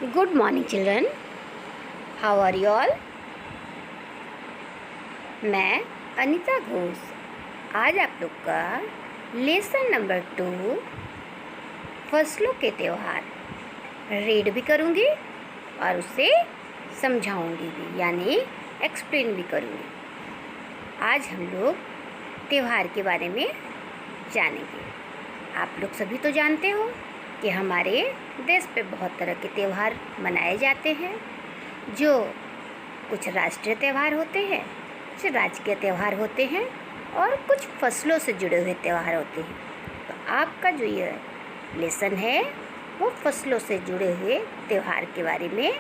Good morning children. How are you all? मैं अनीता घोष आज आप लोग का लेसन नंबर 2 फसलों के त्यौहार रीड भी करूँगी और उसे समझाऊँगी भी, यानी एक्सप्लेन भी करूँगी। आज हम लोग त्यौहार के बारे में जानेंगे। आप लोग सभी तो जानते हो कि हमारे देश पे बहुत तरह के त्यौहार मनाए जाते हैं, जो कुछ राष्ट्रीय त्यौहार होते हैं, कुछ राजकीय त्यौहार होते हैं और कुछ फसलों से जुड़े हुए त्यौहार होते हैं। तो आपका जो ये लेसन है वो फसलों से जुड़े हुए त्यौहार के बारे में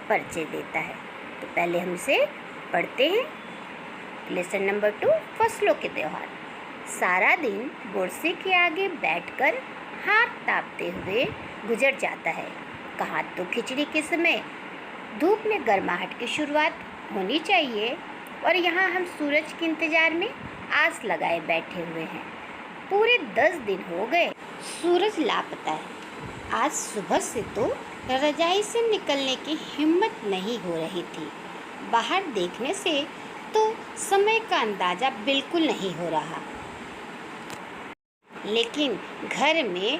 परिचय देता है। तो पहले हम इसे पढ़ते हैं। लेसन नंबर 2 फसलों के त्यौहार। सारा दिन गोरसे के आगे बैठकर हाथ तापते हुए गुजर जाता है। कहाँ तो खिचड़ी के समय धूप में गर्माहट की शुरुआत होनी चाहिए और यहाँ हम सूरज के इंतज़ार में आस लगाए बैठे हुए हैं। पूरे 10 दिन हो गए, सूरज लापता है। आज सुबह से तो रजाई से निकलने की हिम्मत नहीं हो रही थी। बाहर देखने से तो समय का अंदाज़ा बिल्कुल नहीं हो रहा, लेकिन घर में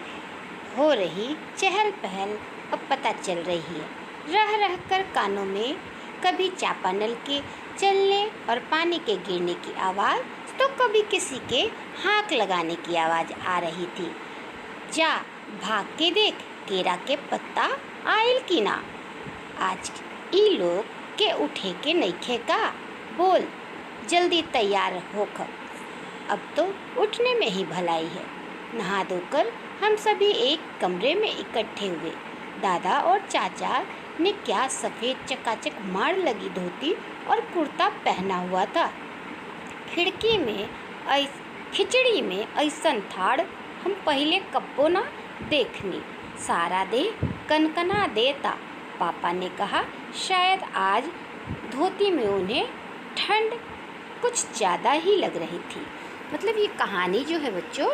हो रही चहल पहल अब पता चल रही है। रह रह कर कानों में कभी चापानल के चलने और पानी के गिरने की आवाज़, तो कभी किसी के हाँक लगाने की आवाज़ आ रही थी। जा भाग के देख, केरा के पत्ता आयल की ना। आज ई लोग के उठे के नइखे का, बोल जल्दी तैयार होकर। अब तो उठने में ही भलाई है। नहा धोकर हम सभी एक कमरे में इकट्ठे हुए। दादा और चाचा ने क्या सफ़ेद चकाचक मार लगी धोती और कुर्ता पहना हुआ था। खिड़की में खिचड़ी में ऐसन थाड़ हम पहले कब्बो ना देखनी। सारा देह कनकना देता। पापा ने कहा शायद आज धोती में उन्हें ठंड कुछ ज़्यादा ही लग रही थी। मतलब ये कहानी जो है बच्चों,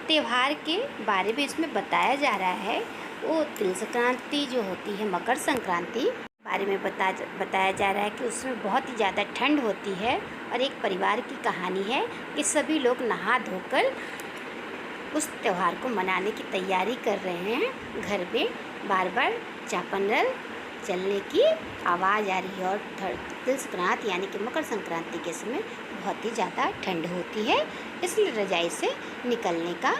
त्यौहार के बारे में इसमें बताया जा रहा है। वो तिल संक्रांति जो होती है, मकर संक्रांति बारे में बताया जा रहा है कि उसमें बहुत ही ज़्यादा ठंड होती है और एक परिवार की कहानी है कि सभी लोग नहा धोकर उस त्यौहार को मनाने की तैयारी कर रहे हैं। घर में बार बार चापानल चलने की आवाज़ आ रही है और तिल संक्रांति यानी कि मकर संक्रांति के समय बहुत ही ज़्यादा ठंड होती है, इसलिए रजाई से निकलने का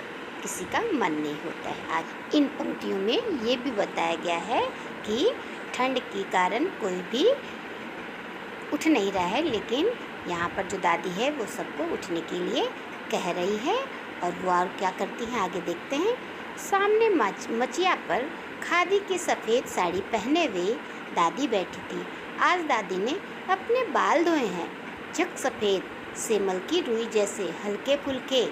किसी का मन नहीं होता है। आज इन पंक्तियों में ये भी बताया गया है कि ठंड के कारण कोई भी उठ नहीं रहा है, लेकिन यहाँ पर जो दादी है वो सबको उठने के लिए कह रही है। और वो और क्या करती हैं आगे देखते हैं। सामने मचिया पर खादी की सफ़ेद साड़ी पहने हुए दादी बैठी थी। आज दादी ने अपने बाल धोए हैं, झक सफ़ेद सेमल की रुई जैसे हल्के फुल्के।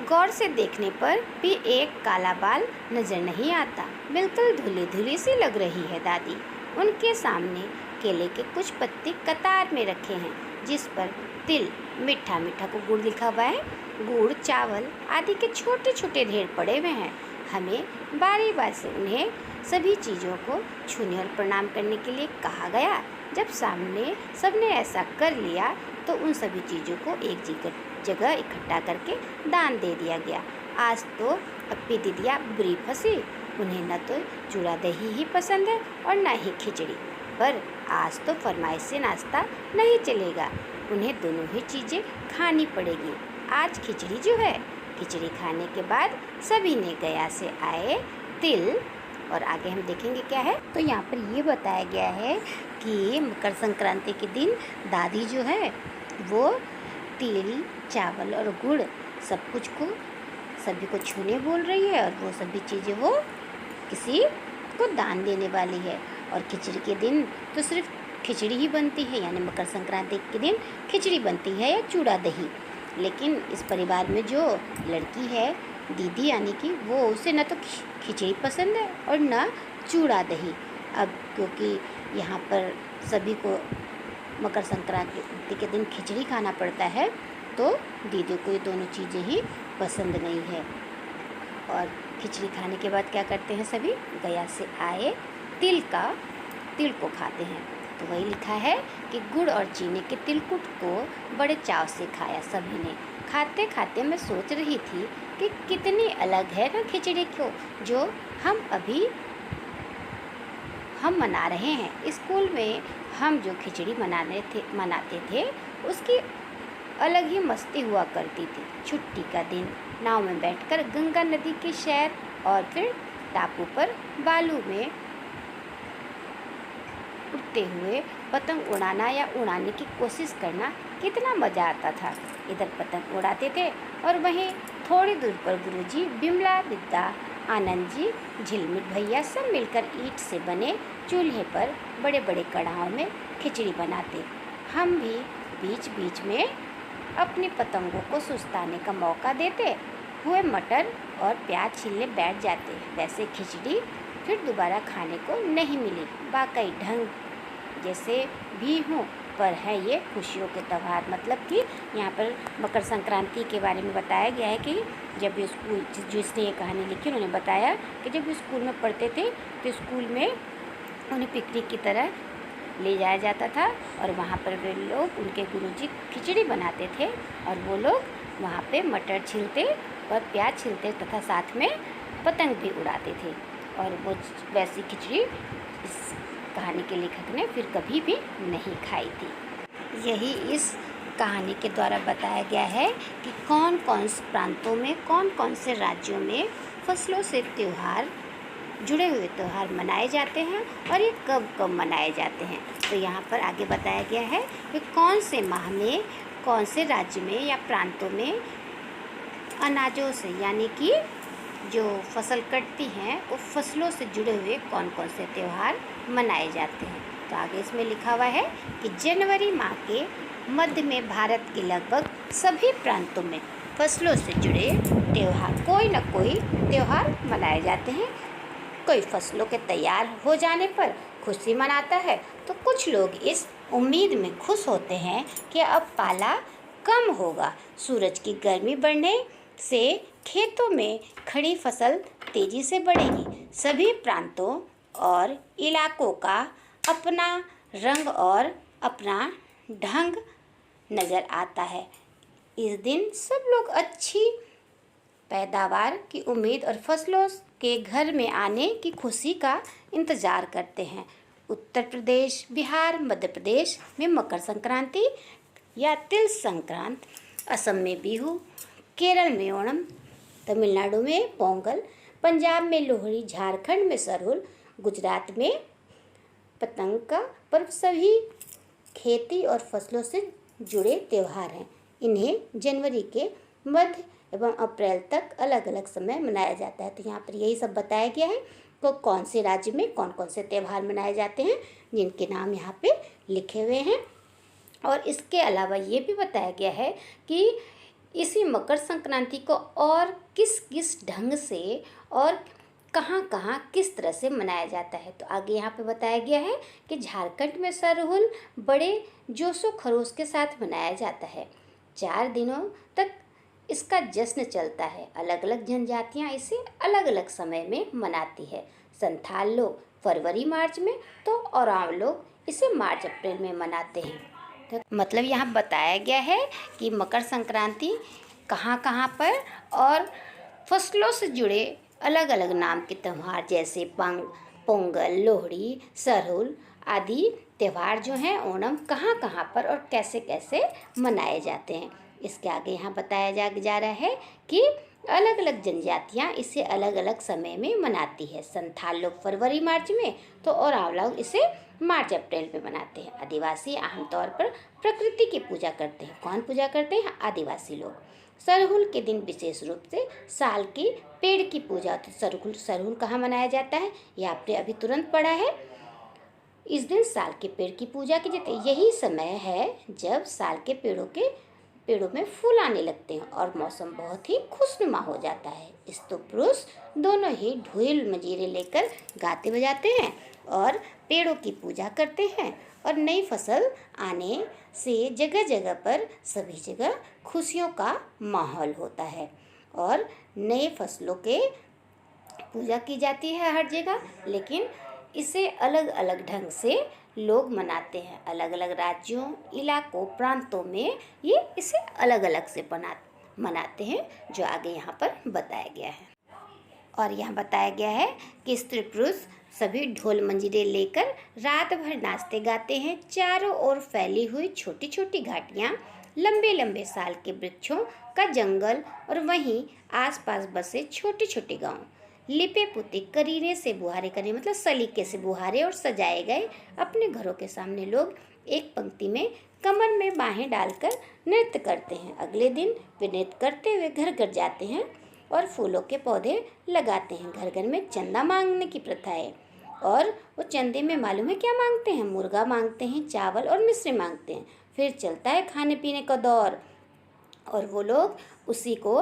गौर से देखने पर भी एक काला बाल नज़र नहीं आता। बिल्कुल धुली धुली सी लग रही है दादी। उनके सामने केले के कुछ पत्ते कतार में रखे हैं, जिस पर तिल, मीठा मीठा को गुड़ लिखा हुआ है। गुड़, चावल आदि के छोटे छोटे ढेर पड़े हुए हैं। हमें बारी बार से उन्हें सभी चीज़ों को छूने और प्रणाम करने के लिए कहा गया। जब सामने सबने ऐसा कर लिया तो उन सभी चीज़ों को एक जगह इकट्ठा करके दान दे दिया गया। आज तो अपी दीदिया बुरी फंसी। उन्हें न तो चूड़ा दही ही पसंद है और न ही खिचड़ी, पर आज तो फरमाइश से नाश्ता नहीं चलेगा। उन्हें दोनों ही चीज़ें खानी पड़ेगी। आज खिचड़ी जो है, खिचड़ी खाने के बाद सभी ने गया से आए तिल, और आगे हम देखेंगे क्या है। तो यहाँ पर ये बताया गया है कि मकर संक्रांति के दिन दादी जो है वो तिल, चावल और गुड़ सब कुछ को सभी को छूने बोल रही है, और वो सभी चीज़ें वो किसी को दान देने वाली है। और खिचड़ी के दिन तो सिर्फ खिचड़ी ही बनती है, यानी मकर संक्रांति के दिन खिचड़ी बनती है या चूड़ा दही। लेकिन इस परिवार में जो लड़की है दीदी, यानी कि वो उसे न तो खिचड़ी पसंद है और न चूड़ा दही। अब क्योंकि यहाँ पर सभी को मकर संक्रांति के दिन खिचड़ी खाना पड़ता है, तो दीदी को ये दोनों चीज़ें ही पसंद नहीं है। और खिचड़ी खाने के बाद क्या करते हैं सभी, गया से आए तिल को खाते हैं। तो वही लिखा है कि गुड़ और चीनी के तिलकुट को बड़े चाव से खाया सभी ने। खाते खाते मैं सोच रही थी कि कितनी अलग है ना खिचड़ी को जो हम मना रहे हैं। स्कूल में हम जो खिचड़ी मनाते थे उसकी अलग ही मस्ती हुआ करती थी। छुट्टी का दिन, नाव में बैठकर गंगा नदी की सैर और फिर टापू पर बालू में उड़ते हुए पतंग उड़ाना या उड़ाने की कोशिश करना कितना मज़ा आता था। इधर पतंग उड़ाते थे और वहीं थोड़ी दूर पर गुरुजी, बिमला, विद्या, आनंद जी, झिलमिल भैया सब मिलकर ईंट से बने चूल्हे पर बड़े बड़े कढ़ाओं में खिचड़ी बनाते। हम भी बीच बीच में अपनी पतंगों को सुस्ताने का मौका देते हुए मटर और प्याज छीलने बैठ जाते। वैसे खिचड़ी फिर दोबारा खाने को नहीं मिली। वाकई ढंग जैसे भी हूँ, पर है ये खुशियों के त्यौहार। मतलब कि यहाँ पर मकर संक्रांति के बारे में बताया गया है कि जब स्कूल, जिसने ये कहानी लिखी उन्होंने बताया कि जब स्कूल में पढ़ते थे तो स्कूल में उन्हें पिकनिक की तरह ले जाया जाता था और वहाँ पर वे लोग, उनके गुरुजी खिचड़ी बनाते थे और वो लोग वहाँ पे मटर छीलते और प्याज छीलते तथा साथ में पतंग भी उड़ाते थे। और वो वैसी खिचड़ी इस कहानी के लेखक ने फिर कभी भी नहीं खाई थी। यही इस कहानी के द्वारा बताया गया है कि कौन कौन से प्रांतों में, कौन कौन से राज्यों में फसलों से त्यौहार, जुड़े हुए त्यौहार मनाए जाते हैं और ये कब कब मनाए जाते हैं। तो यहाँ पर आगे बताया गया है कि कौन से माह में, कौन से राज्य में या प्रांतों में अनाजों से, यानी कि जो फसल कटती हैं वो फसलों से जुड़े हुए कौन कौन से त्यौहार मनाए जाते हैं। तो आगे इसमें लिखा हुआ है कि जनवरी माह के मध्य में भारत के लगभग सभी प्रांतों में फसलों से जुड़े त्यौहार, कोई न कोई त्यौहार मनाए जाते हैं। कोई फसलों के तैयार हो जाने पर खुशी मनाता है तो कुछ लोग इस उम्मीद में खुश होते हैं कि अब पाला कम होगा, सूरज की गर्मी बढ़ने से खेतों में खड़ी फसल तेजी से बढ़ेगी। सभी प्रांतों और इलाकों का अपना रंग और अपना ढंग नज़र आता है। इस दिन सब लोग अच्छी पैदावार की उम्मीद और फसलों के घर में आने की खुशी का इंतज़ार करते हैं। उत्तर प्रदेश, बिहार, मध्य प्रदेश में मकर संक्रांति या तिल संक्रांत, असम में बिहू, केरल में ओणम, तमिलनाडु में पोंगल, पंजाब में लोहड़ी, झारखंड में सरहुल, गुजरात में पतंग का पर्व सभी खेती और फसलों से जुड़े त्यौहार हैं। इन्हें जनवरी के मध्य एवं अप्रैल तक अलग अलग समय मनाया जाता है। तो यहाँ पर यही सब बताया गया है तो कौन से राज्य में कौन कौन से त्यौहार मनाए जाते हैं, जिनके नाम यहाँ पे लिखे हुए हैं। और इसके अलावा ये भी बताया गया है कि इसी मकर संक्रांति को और किस किस ढंग से और कहाँ कहाँ किस तरह से मनाया जाता है। तो आगे यहाँ पे बताया गया है कि झारखंड में सरहुल बड़े जोशो खरोश के साथ मनाया जाता है। 4 दिनों तक इसका जश्न चलता है। अलग अलग जनजातियाँ इसे अलग अलग समय में मनाती है। संथाल लोग फरवरी मार्च में, तो औरांव लोग इसे मार्च अप्रैल में मनाते हैं। तो मतलब यहाँ बताया गया है कि मकर संक्रांति कहाँ कहाँ पर और फसलों से जुड़े अलग अलग नाम के त्यौहार जैसे पोंगल, लोहड़ी, सरहुल आदि त्यौहार जो हैं, ओणम, कहाँ कहाँ पर और कैसे कैसे मनाए जाते हैं। इसके आगे यहाँ बताया जा रहा है कि अलग अलग जनजातियाँ इसे अलग अलग समय में मनाती है। संथाल लोग फरवरी मार्च में, तो औरांव लोग इसे मार्च अप्रैल में मनाते हैं। आदिवासी आमतौर पर प्रकृति की पूजा करते हैं। कौन पूजा करते हैं? आदिवासी लोग। सरहुल के दिन विशेष रूप से साल के पेड़ की पूजा होती है। सरहुल कहाँ मनाया जाता है? ये आपने अभी तुरंत पढ़ा है। इस दिन साल के पेड़ की पूजा की जाती है। यही समय है जब साल के पेड़ों में फूल आने लगते हैं और मौसम बहुत ही खुशनुमा हो जाता है। स्त्री पुरुष दोनों ही ढोल मंजीरे लेकर गाते बजाते हैं और पेड़ों की पूजा करते हैं और नई फसल आने से जगह जगह पर सभी जगह खुशियों का माहौल होता है और नए फसलों के पूजा की जाती है हर जगह, लेकिन इसे अलग अलग ढंग से लोग मनाते हैं। अलग अलग राज्यों, इलाकों, प्रांतों में ये इसे अलग अलग से मनाते हैं, जो आगे यहाँ पर बताया गया है। और यहाँ बताया गया है कि स्त्री पुरुष सभी ढोल मंजीरे लेकर रात भर नाचते गाते हैं। चारों ओर फैली हुई छोटी छोटी घाटियाँ, लंबे लंबे साल के वृक्षों का जंगल और वहीं आसपास बसे छोटे छोटे गांव, लिपे पुते करीने से बुहारे करे, मतलब सलीके से बुहारे और सजाए गए अपने घरों के सामने लोग एक पंक्ति में कमर में बाहें डालकर नृत्य करते हैं। अगले दिन वे नृत्य करते हुए घर घर जाते हैं और फूलों के पौधे लगाते हैं। घर घर में चंदा मांगने की प्रथा है, और वो चंदे में मालूम है क्या मांगते हैं? मुर्गा मांगते हैं, चावल और मिश्री मांगते हैं। फिर चलता है खाने पीने का दौर, और वो लोग उसी को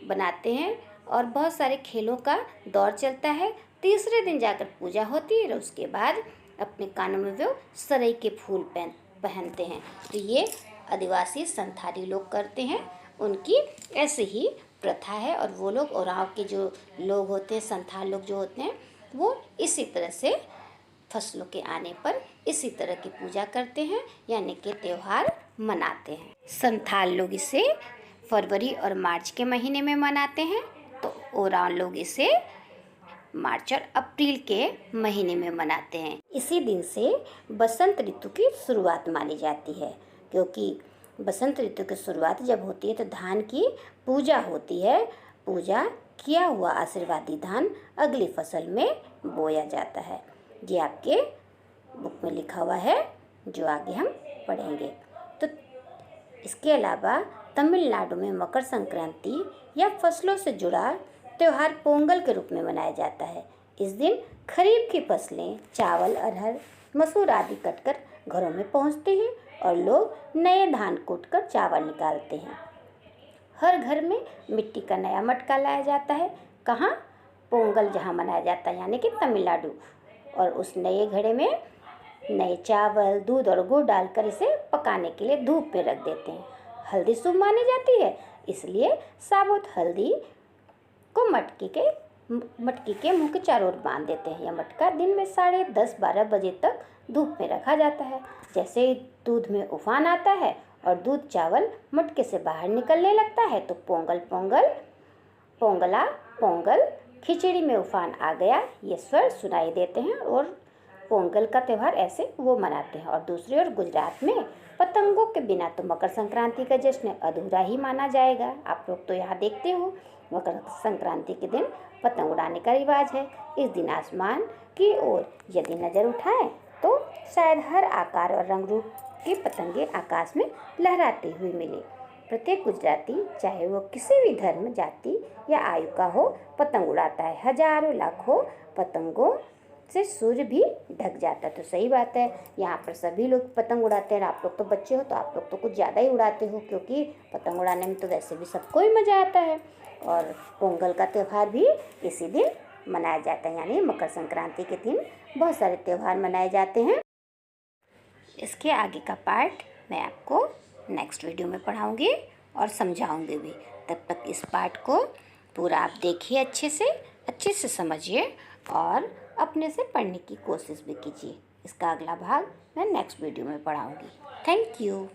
बनाते हैं, और बहुत सारे खेलों का दौर चलता है। तीसरे दिन जाकर पूजा होती है, और उसके बाद अपने कानों में वो सरई के फूल पहनते हैं। तो ये आदिवासी संथाली लोग करते हैं, उनकी ऐसे ही प्रथा है। और वो लोग ओरांव के जो लोग होते हैं, संथाल लोग जो होते हैं, वो इसी तरह से फसलों के आने पर इसी तरह की पूजा करते हैं, यानी कि त्यौहार मनाते हैं। संथाल लोग इसे फरवरी और मार्च के महीने में मनाते हैं, तो ओरांव लोग इसे मार्च और अप्रैल के महीने में मनाते हैं। इसी दिन से बसंत ऋतु की शुरुआत मानी जाती है, क्योंकि बसंत ऋतु की शुरुआत जब होती है तो धान की पूजा होती है। पूजा किया हुआ आशीर्वादी धान अगली फसल में बोया जाता है। ये आपके बुक में लिखा हुआ है, जो आगे हम पढ़ेंगे। तो इसके अलावा तमिलनाडु में मकर संक्रांति या फसलों से जुड़ा त्यौहार पोंगल के रूप में मनाया जाता है। इस दिन खरीफ की फसलें चावल, अरहर, मसूर आदि कटकर घरों में पहुंचते हैं, और लोग नए धान कूटकर चावल निकालते हैं। हर घर में मिट्टी का नया मटका लाया जाता है। कहाँ? पोंगल जहाँ मनाया जाता है, यानी कि तमिलनाडु। और उस नए घड़े में नए चावल, दूध और गुड़ डालकर इसे पकाने के लिए धूप पे रख देते हैं। हल्दी शुभ मानी जाती है, इसलिए साबुत हल्दी को मटकी के मुंह के चारों ओर बांध देते हैं। यह मटका दिन में 10:30-12 बजे तक धूप में रखा जाता है। जैसे ही दूध में उफान आता है और दूध चावल मटके से बाहर निकलने लगता है, तो पोंगल पोंगल पोंगला पोंगल, खिचड़ी में उफान आ गया, ये स्वर सुनाई देते हैं। और पोंगल का त्यौहार ऐसे वो मनाते हैं। और दूसरी ओर गुजरात में पतंगों के बिना तो मकर संक्रांति का जश्न अधूरा ही माना जाएगा। आप लोग तो यहाँ देखते हो, मकर संक्रांति के दिन पतंग उड़ाने का रिवाज है। इस दिन आसमान की ओर यदि नज़र उठाएं तो शायद हर आकार और रंग रूप की पतंगे आकाश में लहराती हुई मिले। प्रत्येक गुजराती, चाहे वो किसी भी धर्म, जाति या आयु का हो, पतंग उड़ाता है। हजारों लाखों पतंगों से सूर्य भी ढक जाता है। तो सही बात है, यहाँ पर सभी लोग पतंग उड़ाते हैं। आप लोग तो बच्चे हो, तो आप लोग तो कुछ ज़्यादा ही उड़ाते हो, क्योंकि पतंग उड़ाने में तो वैसे भी सबको ही मज़ा आता है। और पोंगल का त्यौहार भी इसी दिन मनाया जाता है, यानी मकर संक्रांति के दिन बहुत सारे त्यौहार मनाए जाते हैं। इसके आगे का पार्ट मैं आपको नेक्स्ट वीडियो में पढ़ाऊँगी और समझाऊँगी भी। तब तक इस पार्ट को पूरा आप देखिए, अच्छे से समझिए और अपने से पढ़ने की कोशिश भी कीजिए। इसका अगला भाग मैं नेक्स्ट वीडियो में पढ़ाऊँगी। Thank you.